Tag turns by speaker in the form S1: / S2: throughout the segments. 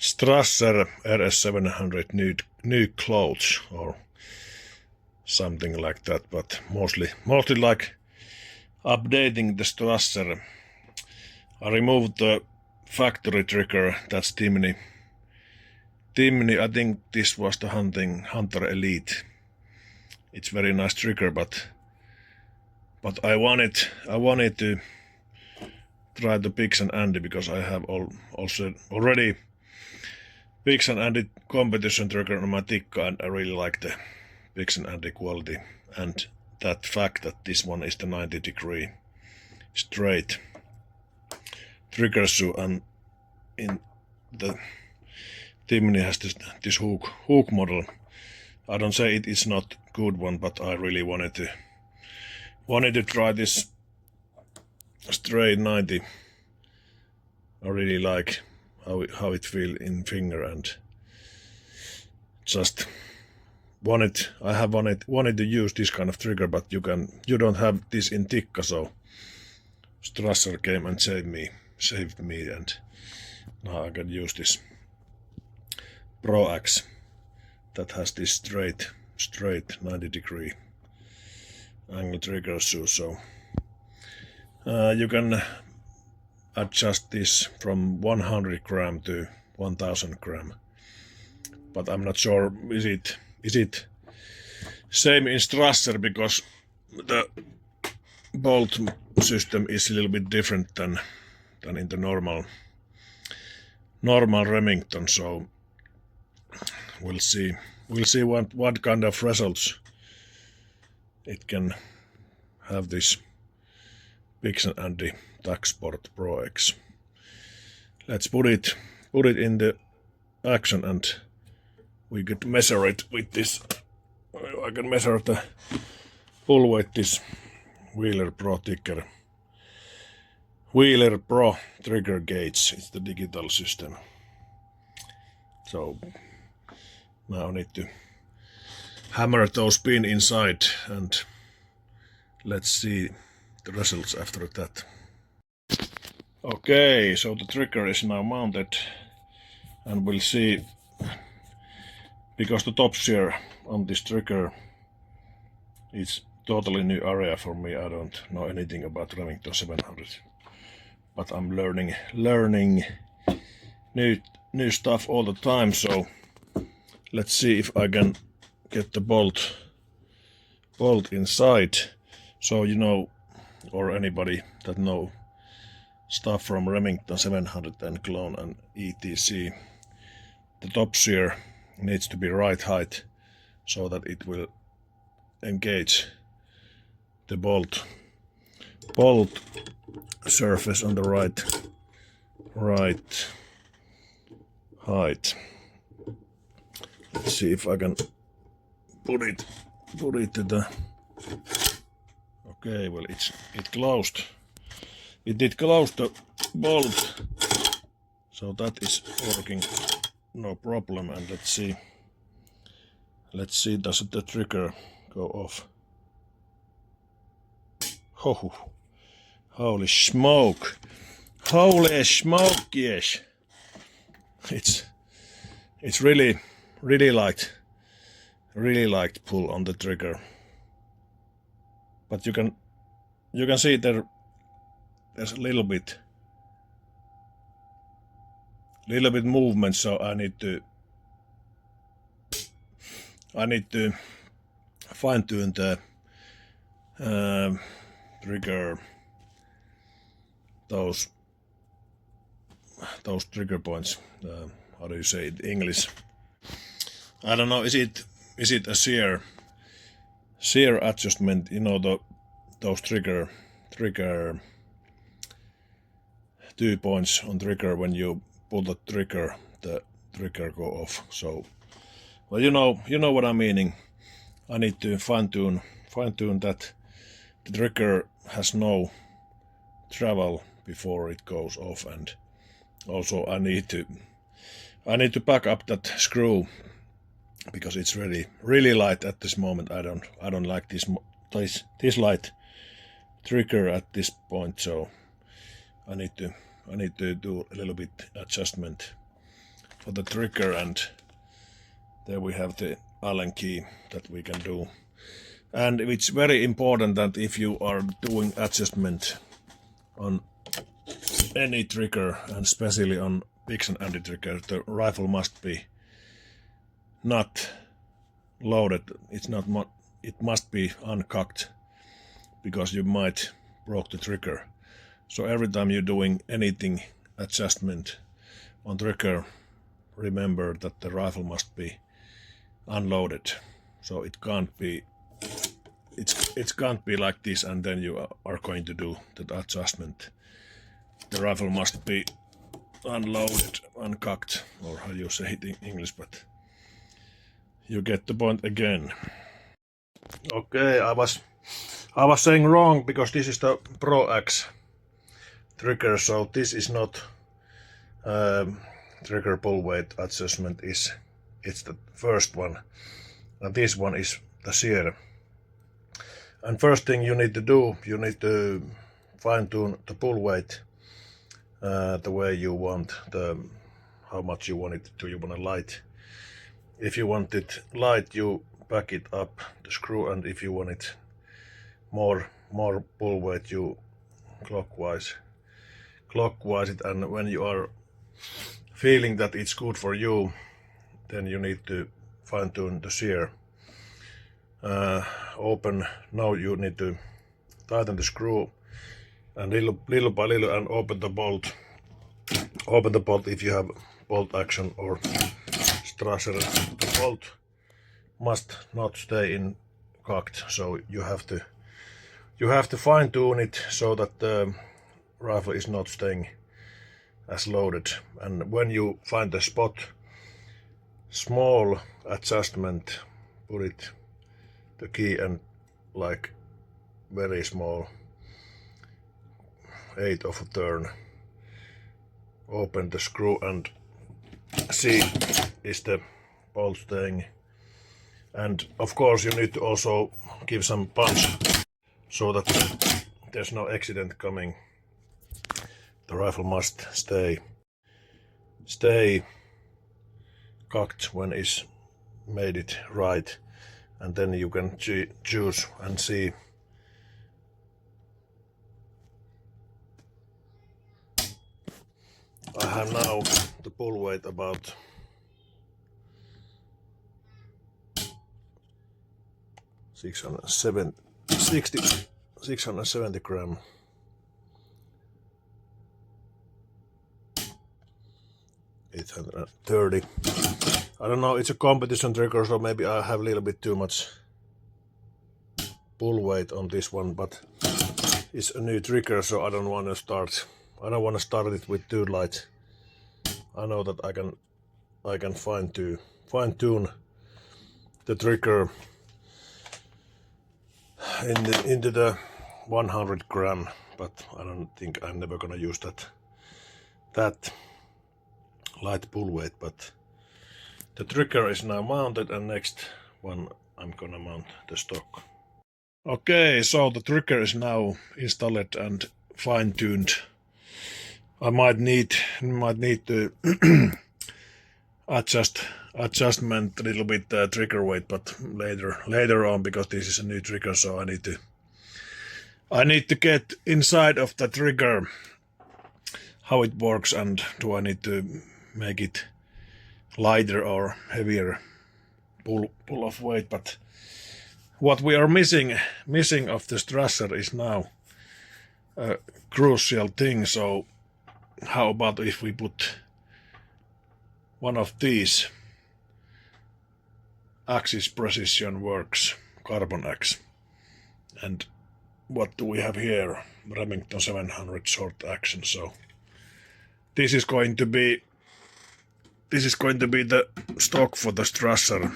S1: Strasser RS 700 new clothes or something like that, but mostly like updating the Strasser. I removed the factory trigger, that's Timney. I think this was the Hunter Elite. It's very nice trigger, but I wanted to try the Bix'N because I have also already Bix'N competition trigger on my Tikka, and I really like the Bix'N quality and that fact that this one is the 90-degree straight trigger shoe, and in the Timney has this hook model. I don't say it is not good one, but I really wanted to try this straight 90. I really like how it feel in finger, and just I have wanted to use this kind of trigger, but you don't have this in Tikka, so Strasser came and saved me, and now I can use this Pro X that has this straight 90-degree angle trigger shoe, so you can adjust this from 100 gram to 1000 gram, but I'm not sure is it same in Strasser, because the bolt system is a little bit different than in the normal Remington, so we'll see what kind of results it can have, this Bix'N Tacsport Pro X. Let's put it in the action, and we could measure it with this. I can measure the full weight, this Wheeler Pro trigger gauge. It's the digital system. So now I need to hammer those pins inside, and let's see the results after that. Okay, so the trigger is now mounted, and we'll see, because the top shear on this trigger is totally new area for me. I don't know anything about Remington 700, but I'm learning new stuff all the time, so let's see if I can get the bolt inside. So or anybody that know stuff from Remington 700 and clone and etc, the top shear needs to be right height so that it will engage the bolt surface on the right height. Let's see if I can put it to the. Okay, well it closed. It did close the bolt, so that is working no problem. And let's see does the trigger go off? Oh, holy smoke! Holy smoke! Yes, it's really light pull on the trigger, but you can see there's a little bit movement, so I need to fine tune the trigger, those trigger points. How do you say it in English? I don't know. Is it a shear adjustment? Those trigger 2 points on trigger, when you pull the trigger go off. So, well, you know what I'm meaning. I need to fine tune that the trigger has no travel before it goes off, and also I need to back up that screw, because it's really light at this moment. I don't like this light trigger at this point, so I need to do a little bit adjustment for the trigger, and there we have the Allen key that we can do. And it's very important that if you are doing adjustment on any trigger, and especially on Bix'N anti-trigger, the rifle must be not loaded. It must be uncocked, because you might broke the trigger. So every time you're doing anything adjustment on trigger, remember that the rifle must be unloaded. So it can't be like this and then you are going to do that adjustment. The rifle must be unloaded, uncocked, or how you say it in English, but you get the point again. Okay, I was saying wrong, because this is the Pro X trigger, so this is not trigger pull weight adjustment, it's the first one, and this one is the sear. And first thing you need to do, you need to fine tune the pull weight the way you want, how much you want it. Do you want it light? If you want it light, you back it up the screw, and if you want it more pull weight, you clockwise it. And when you are feeling that it's good for you, then you need to fine tune the sear. Now you need to tighten the screw, and little by little, and open the bolt. Open the bolt if you have bolt action or Strasser. The bolt must not stay in cocked, so you have to fine tune it so that the rifle is not staying as loaded. And when you find the spot, small adjustment, put it the key and like very small, 1/8 of a turn. Open the screw and see is the bolt staying. And of course you need to also give some punch so that there's no accident coming. The rifle must stay cocked when it's made it right, and then you can choose and see. I have now the pull weight about 670 grams. $830. I don't know, it's a competition trigger, so maybe I have a little bit too much pull weight on this one, but it's a new trigger, so I don't want to start it with too light. I know that I can fine tune the trigger into the 100 gram, but I don't think I'm never gonna use that light pull weight. But the trigger is now mounted, and next one I'm gonna mount the stock. Okay, so the trigger is now installed and fine tuned. I might need to adjustment a little bit trigger weight, but later on, because this is a new trigger, so I need to get inside of the trigger how it works, and do I need to make it lighter or heavier pull of weight. But what we are missing of the Strasser is now a crucial thing. So how about if we put one of these Axis Precision Works Carbon Axe, and what do we have here? Remington 700 short action. So this is going to be the stock for the Strasser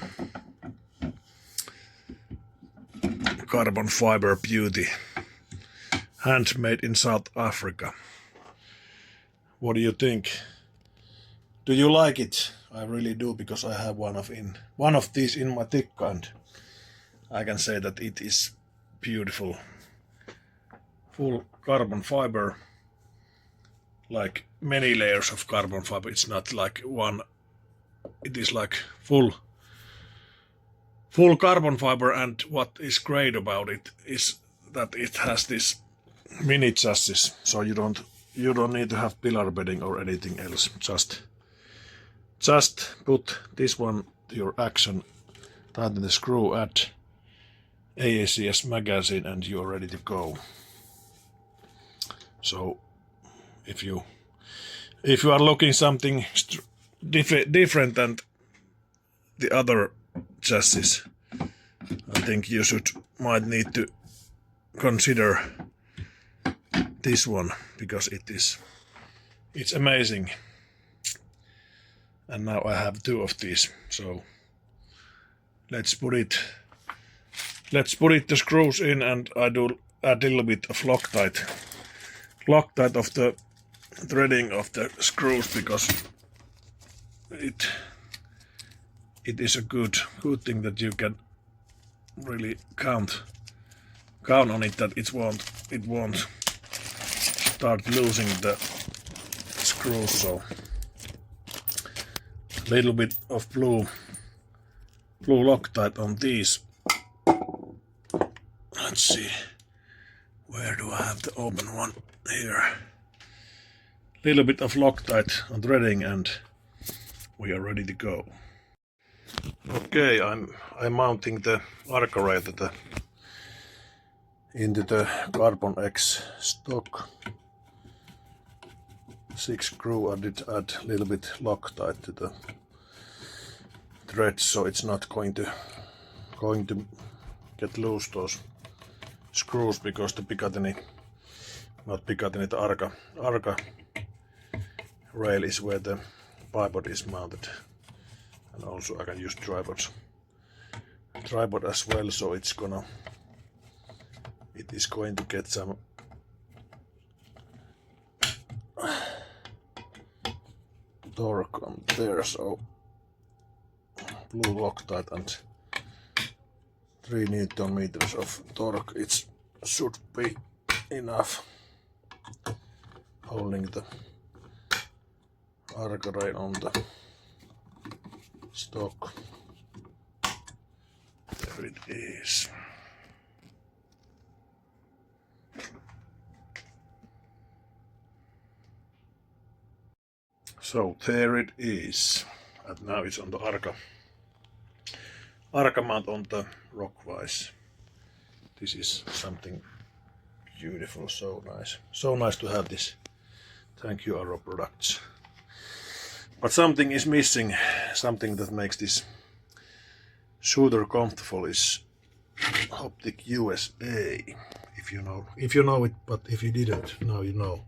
S1: carbon fiber beauty, handmade in South Africa. What do you think? Do you like it? I really do, because I have one of these in my tikka, and I can say that it is beautiful. Full carbon fiber, like many layers of carbon fiber. It's not like one it is like full carbon fiber, and what is great about it is that it has this mini chassis, so you don't need to have pillar bedding or anything else. Just put this one to your action, tighten the screw, add AACS magazine, and you are ready to go. So if you are looking something different than the other chassis, I think you might need to consider this one, because it's amazing. And now I have 2 of these, so let's put the screws in, and I do add a little bit of Loctite of the threading of the screws, because it is a good thing that you can really count on it, that it won't start losing the screws. So a little bit of blue Loctite on these. Let's see, where do I have the open one? Here. Little bit of Loctite on threading, and we are ready to go. Okay, I'm mounting the Arca rail into the Carbon X stock 6 screw. I did add a little bit Loctite to the threads, so it's not going to get loose, those screws, because the Picatinny, the Arca rail is where the bipod is mounted, and also I can use tripod as well, so it is going to get some torque on there. So blue Loctite and 3 Newton meters of torque, it should be enough holding the Arca rail on the stock. There it is. So there it is, and now it's on the Arca mount on the Rockwise. This is something beautiful, so nice to have this. Thank you, Arrow products. But something is missing, something that makes this shooter comfortable is Optic USA. If you know it, but if you didn't, now you know.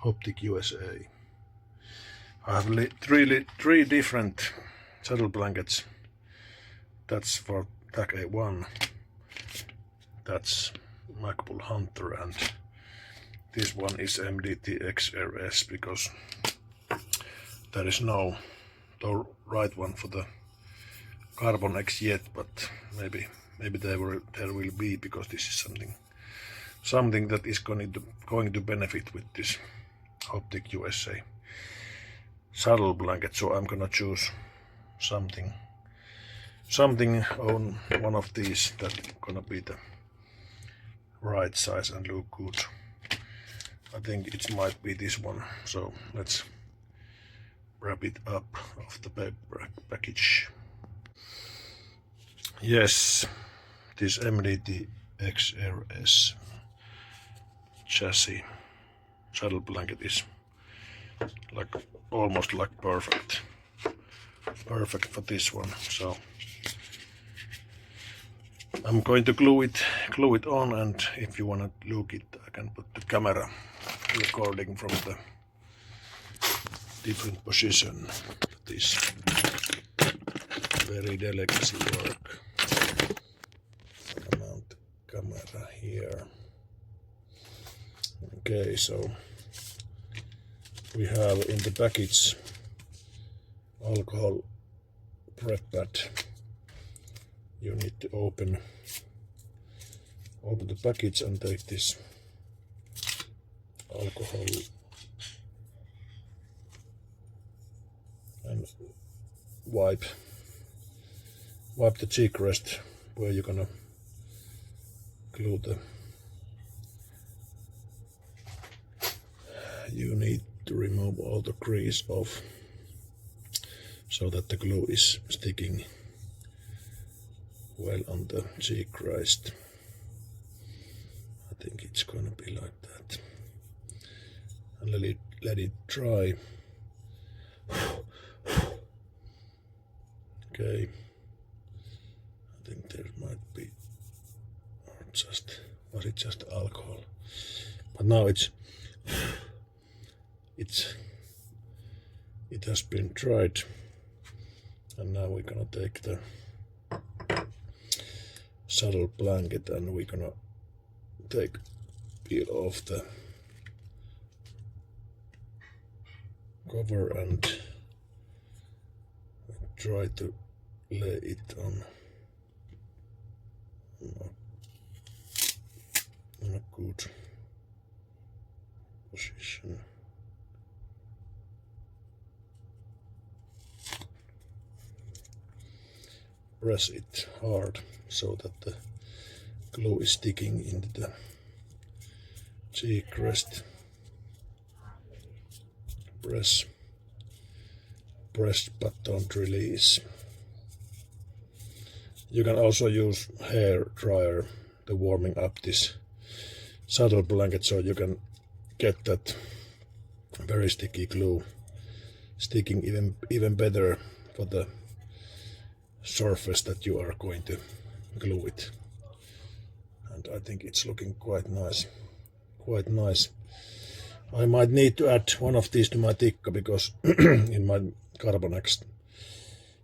S1: Optic USA. I have 3 different saddle blankets. That's for TAC A1. That's MacBull Hunter, and this one is MDT XRS, because there is no right one for the Carbon X yet, but maybe there will be, because this is something that is going to benefit with this Optic USA saddle blanket. So I'm gonna choose something on one of these that's gonna be the right size and look good. I think it might be this one, so let's wrap it up of the package. Yes, this MDT XRS chassis saddle blanket is almost perfect for this one. So I'm going to glue it on, and if you want to look it, I can put the camera recording from the different position. This very delicate work. Mount the camera here. Okay, so we have in the package alcohol prep pad. You need to open the package and take this alcohol and wipe the cheek rest where you're gonna glue the. You need to remove all the grease off so that the glue is sticking well on the cheek rest. I think it's gonna be like that. And let it dry. Okay. I think there might be, or was it just alcohol? But now it has been dried, and now we're gonna take the saddle blanket and we're gonna peel off the cover and try to lay it on a good position. Press it hard so that the glue is sticking into the cheek rest. Press but don't release. You can also use hair dryer to warming up this saddle blanket so you can get that very sticky glue sticking even better for the surface that you are going to glue it. And I think it's looking quite nice. I might need to add one of these to my tikka because in my Carbonex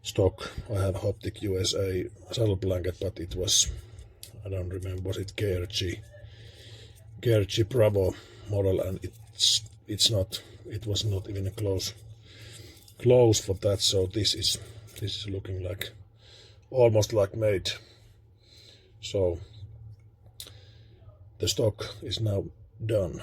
S1: stock I have Hoptic USA saddle blanket, but it was, I don't remember, was it KRG Bravo model, and it was not even a close for that. So this is looking like almost like made. So the stock is now done.